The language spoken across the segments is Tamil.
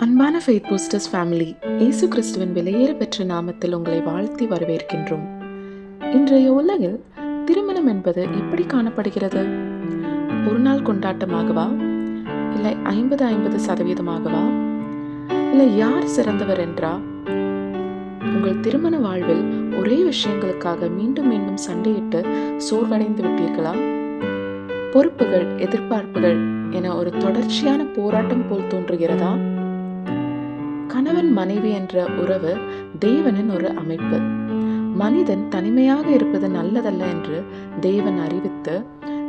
அன்பான ஃபெய்த் பூஸ்டர்ஸ் ஃபேமிலி, இயேசு கிறிஸ்துவின் விலையேற பெற்ற நாமத்தில் உங்களை வாழ்த்தி வரவேற்கின்றோம். இன்றைய உலகில் திருமணம் என்பது எப்படி காணப்படுகிறது? ஒரு நாள் கொண்டாட்டமாகவா, இல்லை 50-50% இல்லை யார் சிறந்தவர் என்றா? உங்கள் திருமண வாழ்வில் ஒரே விஷயங்களுக்காக மீண்டும் மீண்டும் சண்டையிட்டு சோர்வடைந்து விட்டீர்களா? பொறுப்புகள், எதிர்பார்ப்புகள் என ஒரு தொடர்ச்சியான போராட்டம் போல் தோன்றுகிறதா? கணவன் மனைவி என்ற உறவு தேவனின் ஒரு அமைப்பு. மனிதன் தனிமையாக இருப்பது நல்லதல்ல என்று தேவன் அறிவித்து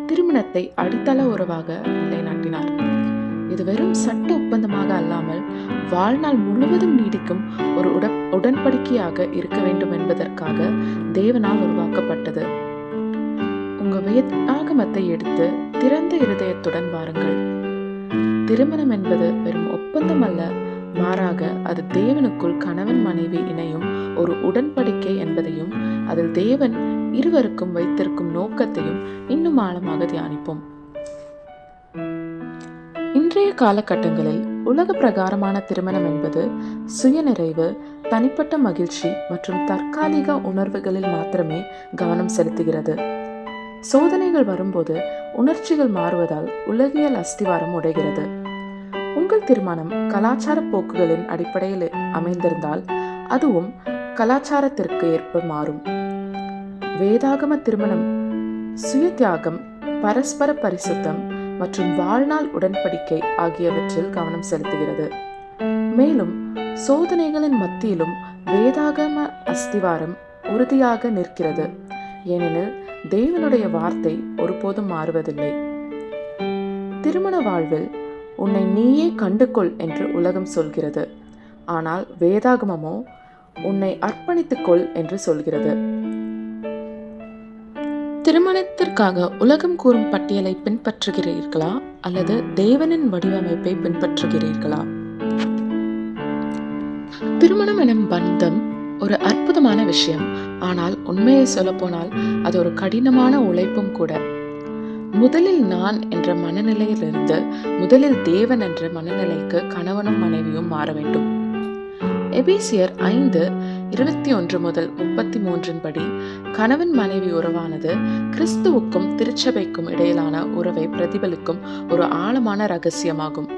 திருமணத்தை அடித்தள உறவாக நிலைநாட்டினார். இது வெறும் சட்ட ஒப்பந்தமாக அல்லாமல் வாழ்நாள் முழுவதும் நீடிக்கும் ஒரு உடன்படிக்கையாக இருக்க வேண்டும் என்பதற்காக தேவனால் உருவாக்கப்பட்டது. உங்க வேதாகமத்தை எடுத்து திறந்த இருதயத்துடன் வாருங்கள். திருமணம் என்பது வெறும் ஒப்பந்தம் அல்ல, மாறாக அது தேவனுக்குள் கணவன் மனைவி இணையும் ஒரு உடன்படிக்கை என்பதையும் அதில் தேவன் இருவருக்கும் வைத்திருக்கும் நோக்கத்தையும் இன்னும் ஆழமாக தியானிப்போம். இன்றைய காலகட்டங்களில் உலக பிரகாரமான திருமணம் என்பது சுயநிறைவு, தனிப்பட்ட மகிழ்ச்சி மற்றும் தற்காலிக உணர்வுகளில் மாத்திரமே கவனம் செலுத்துகிறது. சோதனைகள் வரும்போது உணர்ச்சிகள் மாறுவதால் உலகியல் அஸ்திவாரம் உடைகிறது. உங்கள் திருமணம் கலாச்சார போக்குகளின் அடிப்படையில் அமைந்திருந்தால் அதுவும் கலாச்சாரத்திற்கு ஏற்ப மாறும். வேதாகம திருமணம் சுய தியாகம், பரஸ்பர பரிசுத்தம் மற்றும் வாழ்நாள் உடன்படிக்கை ஆகியவற்றில் கவனம் செலுத்துகிறது. மேலும் சோதனைகளின் மத்தியிலும் வேதாகம அஸ்திவாரம் உறுதியாக நிற்கிறது. ஏனெனில் தேவனுடைய வார்த்தை ஒருபோதும் மாறுவதில்லை. திருமண வாழ்வில் உன்னை நீயே கண்டுகொள் என்று உலகம் சொல்கிறது. ஆனால் வேதாகமமோ உன்னை அர்ப்பணித்துக்கொள் என்று சொல்கிறது. திருமணத்திற்காக உலகம் கூறும் பட்டியலை பின்பற்றுகிறீர்களா அல்லது தேவனின் வடிவமைப்பை பின்பற்றுகிறீர்களா? திருமணம் எனும் பந்தம் ஒரு அற்புதமான விஷயம். ஆனால் உண்மையை சொல்ல போனால் அது ஒரு கடினமான உழைப்பும் கூட. முதலில் நான் என்ற மனநிலையிலிருந்து முதலில் தேவன் என்ற மனநிலைக்கு கணவனும் மனைவியும் மாற வேண்டும். எபேசியர் 5:21-33 படி கணவன் மனைவி உறவானது கிறிஸ்துவுக்கும் திருச்சபைக்கும் இடையிலான உறவை பிரதிபலிக்கும் ஒரு ஆழமான ரகசியமாகும்.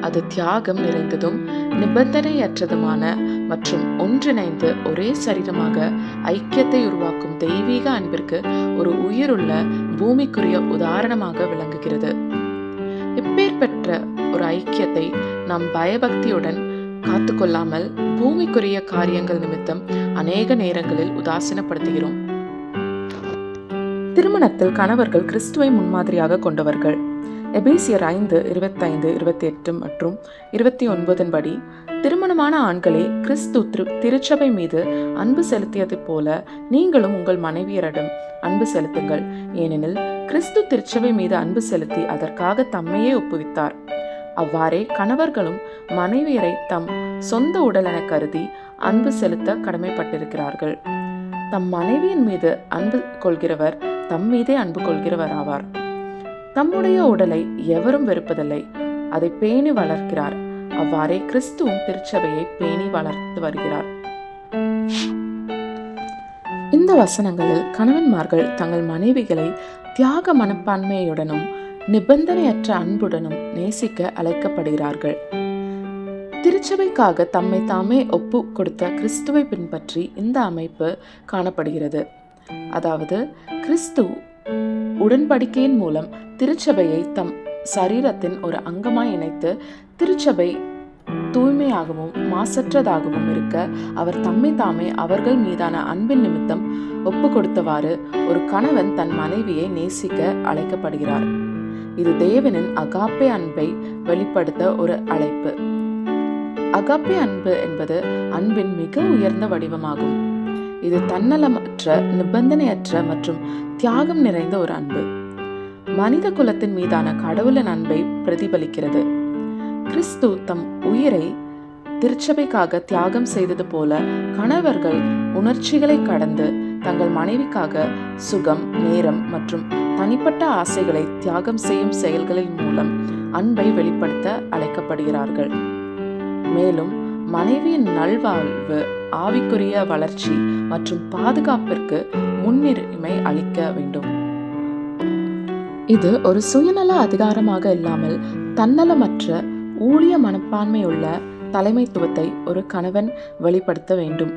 அது தியாகம் நிறைந்ததும் நிபந்தனையற்றதுமான மற்றும் ஒன்றிணைந்து ஒரே சரீரமாக ஐக்கியத்தை உருவாக்கும் தெய்வீக அன்பிற்கு ஒரு உயிருள்ள பூமிக்குரிய உதாரணமாக விளங்குகிறது. இப்பேற்பட்ட ஒரு ஐக்கியத்தை நாம் பயபக்தியுடன் காத்துக்கொள்ளாமல் பூமிக்குரிய காரியங்கள் நிமித்தம் அநேக நேரங்களில் உதாசீனப்படுத்துகிறோம். திருமணத்தில் கணவர்கள் கிறிஸ்துவை முன்மாதிரியாக கொண்டவர்கள். எபேசியர் 5:25-28 மற்றும் 29 படி திருமணமான ஆண்களே கிறிஸ்து திருச்சபை மீது அன்பு செலுத்தியது போல நீங்களும் உங்கள் மனைவியரிடம் அன்பு செலுத்துங்கள். ஏனெனில் கிறிஸ்து திருச்சபை மீது அன்பு செலுத்தி அதற்காக தம்மையே ஒப்புவித்தார். அவ்வாறே கணவர்களும் மனைவியரை தம் சொந்த உடல் என கருதி அன்பு செலுத்த கடமைப்பட்டிருக்கிறார்கள். தம் மனைவியின் மீது அன்பு கொள்கிறவர் தம் மீதே அன்பு கொள்கிறவர் ஆவார். தம்முடைய உடலை எவரும் வெறுப்பதில்லை, அதை பேணி வளர்க்கிறார். அவ்வாறே கிறிஸ்துவும் திருச்சபையை பேணி வளர்த்து வருகிறார். இந்த வசனங்களில் கணவன்மார்கள் தங்கள் மனைவிகளை தியாக மனப்பான்மையுடனும் நிபந்தனையற்ற அன்புடனும் நேசிக்க அழைக்கப்படுகிறார்கள். திருச்சபைக்காக தம்மை தாமே ஒப்பு கொடுத்த கிறிஸ்துவை பின்பற்றி இந்த அமைப்பு காணப்படுகிறது. அதாவது கிறிஸ்து உடன்படிக்கையின் மூலம் திருச்சபையை தம் சரீரத்தின் ஒரு அங்கமாய் இணைத்து திருச்சபை தூய்மையாகவும் மாசற்றதாகவும் இருக்க அவர் தம்மை தாமே அவர்கள் மீதான அன்பின் நிமித்தம் ஒப்பு கொடுத்தவாறு ஒரு கணவன் தன் மனைவியை நேசிக்க அழைக்கப்படுகிறார். இது தேவனின் அகாப்பே அன்பை வெளிப்படுத்த ஒரு அழைப்பு. அகாப்பே அன்பு என்பது அன்பின் மிக உயர்ந்த வடிவமாகும். இது தன்னலமற்ற, நிபந்தனையற்ற மற்றும் தியாகம் நிறைந்த ஒரு அன்பு. மனித குலத்தின் மீதான கடவுளின் அன்பை பிரதிபலிக்கிறது. கிறிஸ்து தம் உயிரை திருச்சபைக்காக தியாகம் செய்தது போல கணவர்கள் உணர்ச்சிகளை கடந்து தங்கள் மனைவிக்காக சுகம், நேரம் மற்றும் தனிப்பட்ட ஆசைகளை தியாகம் செய்யும் செயல்களின் மூலம் அன்பை வெளிப்படுத்த அழைக்கப்படுகிறார்கள். மேலும் மனைவியின் நல்வாழ்வு, ஆவிக்குரிய வளர்ச்சி மற்றும் பாதுகாப்பிற்கு முன்னுரிமை அளிக்க வேண்டும். இது ஒரு சுயநல அதிகாரமாக இல்லாமல் தன்னலமற்ற ஊழிய மனப்பான்மையுள்ள தலைமைத்துவத்தை ஒரு கணவன் வெளிப்படுத்த வேண்டும்.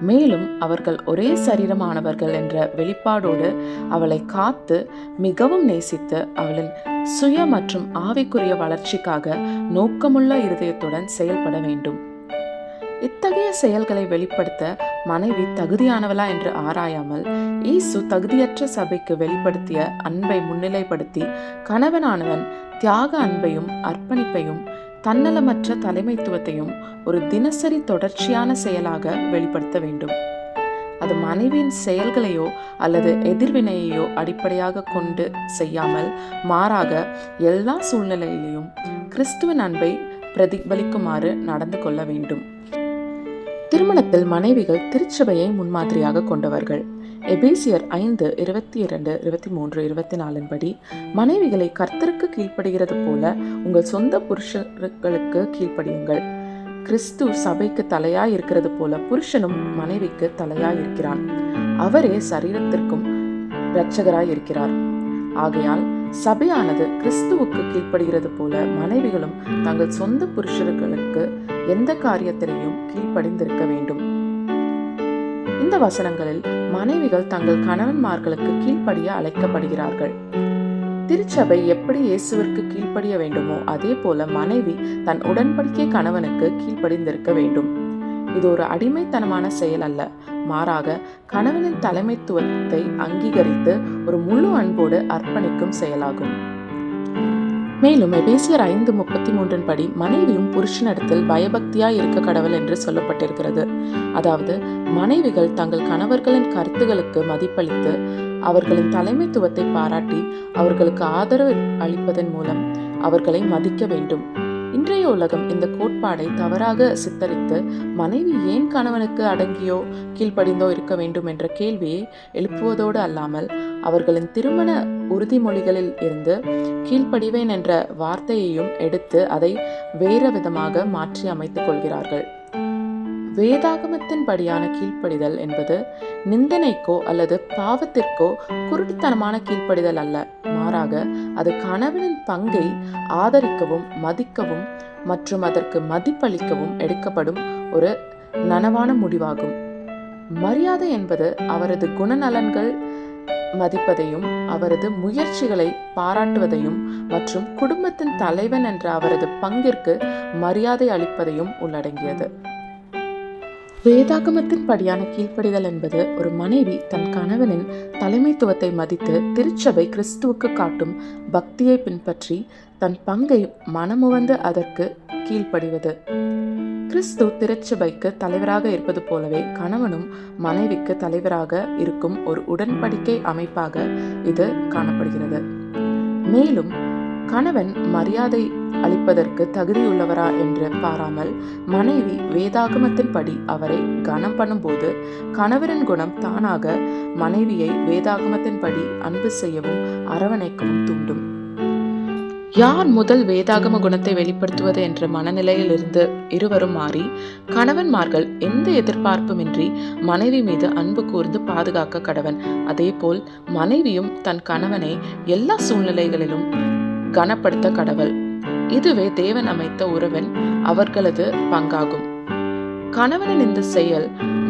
மேலும் அவர்கள் ஒரே சரீரமானவர்கள் என்ற வெளிப்பாடோடு அவளை காத்து மிகவும் நேசித்து அவளின் சுய மற்றும் ஆவிக்குரிய வளர்ச்சிக்காக நோக்கமுள்ள இருதயத்துடன் செயல்பட வேண்டும். இத்தகைய செயல்களை வெளிப்படுத்த மனைவி தகுதியானவளா என்று ஆராயாமல் இயேசு தகுதியற்ற சபைக்கு வெளிப்படுத்திய அன்பை முன்னிலைப்படுத்தி கணவனானவன் தியாக அன்பையும் அர்ப்பணிப்பையும் தன்னலமற்ற தலைமைத்துவத்தையும் ஒரு தினசரி தொடர்ச்சியான செயலாக வெளிப்படுத்த வேண்டும். அது மனைவியின் செயல்களையோ அல்லது எதிர்வினையையோ அடிப்படையாக கொண்டு செய்யாமல் மாறாக எல்லா சூழ்நிலையிலும் கிறிஸ்துவின் அன்பை பிரதிபலிக்குமாறு நடந்து கொள்ள வேண்டும். திருமணத்தில் மனைவிகள் திருச்சபையை முன்மாதிரியாக கொண்டவர்கள். எபேசியர் 5:22-23-24 படி மனைவிகளை கர்த்தருக்கு கீழ்ப்படுகிறது போல உங்கள் சொந்த புருஷர்களுக்கு கீழ்ப்படியுங்கள். கிறிஸ்து சபைக்கு தலையாய் இருக்கிறது போல புருஷனும் மனைவிக்கு தலையாய் இருக்கிறான். அவரே சரீரத்திற்கும் இரட்சகராய் இருக்கிறார். ஆகையால் சபையானது கிறிஸ்துவுக்கு கீழ்ப்படுகிறது போல மனைவிகளும் தங்கள் சொந்த புருஷர்களுக்கு எந்த காரியத்திலையும் கீழ்ப்படிந்திருக்க வேண்டும். இந்த வசனங்களில் மனைவிகள் தங்கள் கணவன்மார்களுக்கு கீழ்ப்படிய அழைக்கப்படுகிறார்கள். திருச்சபை எப்படி இயேசுவிற்கு கீழ்ப்படிய வேண்டுமோ அதே போல மனைவி தன் உடன்படிக்கை கணவனுக்கு கீழ்ப்படிந்திருக்க வேண்டும். இது ஒரு அடிமைத்தனமான செயல் அல்ல, மாறாக கணவனின் தலைமைத்துவத்தை அங்கீகரித்து ஒரு முழு அன்போடு அர்ப்பணிக்கும் செயலாகும். மேலும் எபேசியர் 5:33 படி மனைவியும் புருஷனிடத்தில் பயபக்தியாய் இருக்க கடவுள் என்று சொல்லப்பட்டிருக்கிறது. அதாவது மனைவிகள் தங்கள் கணவர்களின் கருத்துகளுக்கு மதிப்பளித்து அவர்களின் தலைமைத்துவத்தை பாராட்டி அவர்களுக்கு ஆதரவு அளிப்பதன் மூலம் அவர்களை மதிக்க வேண்டும். இன்றைய உலகம் இந்த கோட்பாடை தவறாக சித்தரித்து மனைவி ஏன் கணவனுக்கு அடங்கியோ கீழ்ப்படிந்தோ இருக்க வேண்டும் என்ற கேள்வியை எழுப்புவதோடு அல்லாமல் அவர்களின் திருமண உறுதிமொழிகளில் இருந்து கீழ்ப்படிவேன் என்ற வார்த்தையையும் எடுத்து அதை வேறு விதமாக மாற்றி அமைத்துக் கொள்கிறார்கள். வேதாகமத்தின் படியான கீழ்ப்படிதல் என்பது நிந்தனைக்கோ அல்லது பாவத்திற்கோ குருட்டுத்தனமான கீழ்ப்படிதல் அல்ல, மாறாக அது கணவனின் பங்கை ஆதரிக்கவும் மதிக்கவும் மற்றும் அதற்கு மதிப்பளிக்கவும் எடுக்கப்படும் ஒரு நனவான முடிவாகும். மரியாதை என்பது அவரது குணநலன்கள் மதிப்பதையும் அவரது முயற்சிகளை பாராட்டுவதையும் மற்றும் குடும்பத்தின் தலைவன் என்ற அவரது பங்கிற்கு மரியாதை அளிப்பதையும் உள்ளடங்கியது. வேதாகமத்தின் படியான கீழ்ப்படிதல் என்பது ஒரு மனைவி தன் கணவனின் தலைமைத்துவத்தை மதித்து திருச்சபை கிறிஸ்துவுக்கு காட்டும் பக்தியை பின்பற்றி தன் பங்கை மனமுவந்து அதற்கு கீழ்ப்படிவது. கிறிஸ்து திருச்சபைக்கு தலைவராக இருப்பது போலவே கணவனும் மனைவிக்கு தலைவராக இருக்கும் ஒரு உடன்படிக்கை அமைப்பாக இது காணப்படுகிறது. மேலும் கணவன் மரியாதை அளிப்பதற்கு தகுதியுள்ளவரா என்று பாராமல் மனைவி வேதாகமத்தின் படி அவரை கனம் பண்ணும்போது கணவரின் குணம் தானாக மனைவியை வேதாகமத்தின் படி அன்பு செய்யவும் அரவணைக்கவும் தூண்டும். யார் முதல் வேதாகம குணத்தை வெளிப்படுத்துவது என்ற மனநிலையில் இருந்து இருவரும் மாறி கணவன்மார்கள் எந்த எதிர்பார்ப்புமின்றி மனைவி மீது அன்பு கூர்ந்து பாதுகாக்க கடவன். அதே போல் மனைவியும் தன் கணவனை எல்லா சூழ்நிலைகளிலும் கனப்படுத்த கடவுள். இதுவே தேவன் அமைத்த உறவின் அவர்களது பங்காகும். கணவனின் இந்த செயல்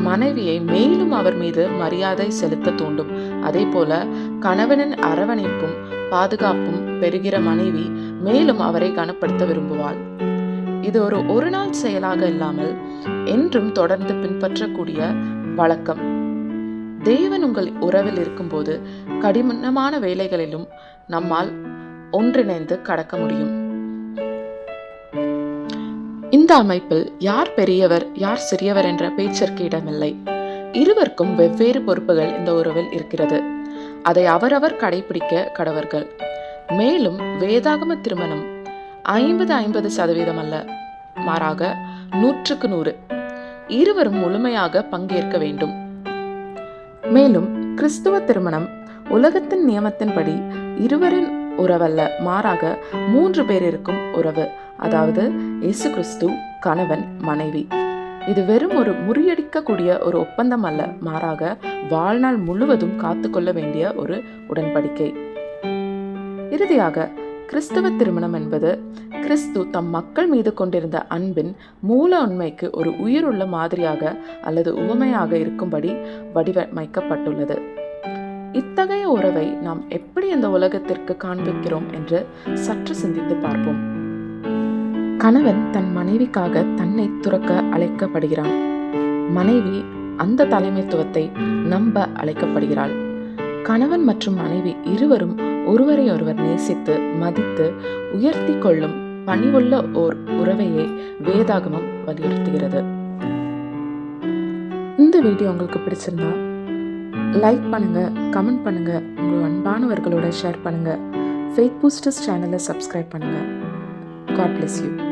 மனைவியை மேலும் அவர் மீது மரியாதை செலுத்த தூண்டும். அதே போல கணவனின் அரவணைப்பும் பாதுகாப்பும் பெறுகிற மனைவி மேலும் அவரை கனப்படுத்த விரும்புவாள். இது ஒரு நாள் செயலாக இல்லாமல் என்றும் தொடர்ந்து பின்பற்றக்கூடிய வழக்கம். தேவன் உங்கள் உறவில் இருக்கும்போது கடினமான வேலைகளிலும் நம்மால் ஒன்றிணைந்து கடக்க முடியும். இந்த அமைப்பில் யார் பெரியவர் யார் சிறியவர் என்ற பேச்சிற்கு இடமில்லை. இருவருக்கும் வெவ்வேறு பொறுப்புகள் இந்த உறவில் இருக்கிறது. அதை அவரவர் கடைபிடிக்க கடவர்கள். மேலும் வேதாகம திருமணம் 50-50% அல்ல, மாறாக 100% இருவரும் முழுமையாக பங்கேற்க வேண்டும். மேலும் கிறிஸ்துவ திருமணம் உலகத்தின் நியமத்தின்படி இருவரின் உறவல்ல, மாறாக 3 பேர் இருக்கும் உறவு. அதாவது இயேசு கிறிஸ்து, கணவன் மனைவி. இது வெறும் ஒரு முறியடிக்கக்கூடிய ஒரு ஒப்பந்தம் அல்ல, மாறாக வாழ்நாள் முழுவதும் காத்துக்கொள்ள வேண்டிய ஒரு உடன்படிக்கை. இறுதியாக, கிறிஸ்தவ திருமணம் என்பது கிறிஸ்து தம் மக்கள் மீது கொண்டிருந்த அன்பின் மூல உண்மைக்கு ஒரு உயிருள்ள மாதிரியாக அல்லது உவமையாக இருக்கும்படி வடிவமைக்கப்பட்டுள்ளது. இத்தகைய உறவை நாம் எப்படி இந்த உலகத்திற்கு காண்பிக்கிறோம் என்று சற்று சிந்தித்து பார்ப்போம். கணவன் தன் மனைவிக்காக தன்னை துறக்க அழைக்கப்படுகிறான். மனைவி அந்த தலைமைத்துவத்தை நம்ப அழைக்கப்படுகிறாள். கணவன் மற்றும் மனைவி இருவரும் ஒருவரை ஒருவர் நேசித்து மதித்து உயர்த்தி கொள்ளும் பணிவுள்ள ஓர் உறவையே வேதாகமம் வலியுறுத்துகிறது. இந்த வீடியோ உங்களுக்கு பிடிச்சிருந்தா லைக் பண்ணுங்க, கமெண்ட் பண்ணுங்க, உங்கள் அன்பானவர்களோட ஷேர் பண்ணுங்க. ஃபெய்த் பூஸ்டர்ஸ் சேனலை சப்ஸ்கிரைப் பண்ணுங்க. God bless you.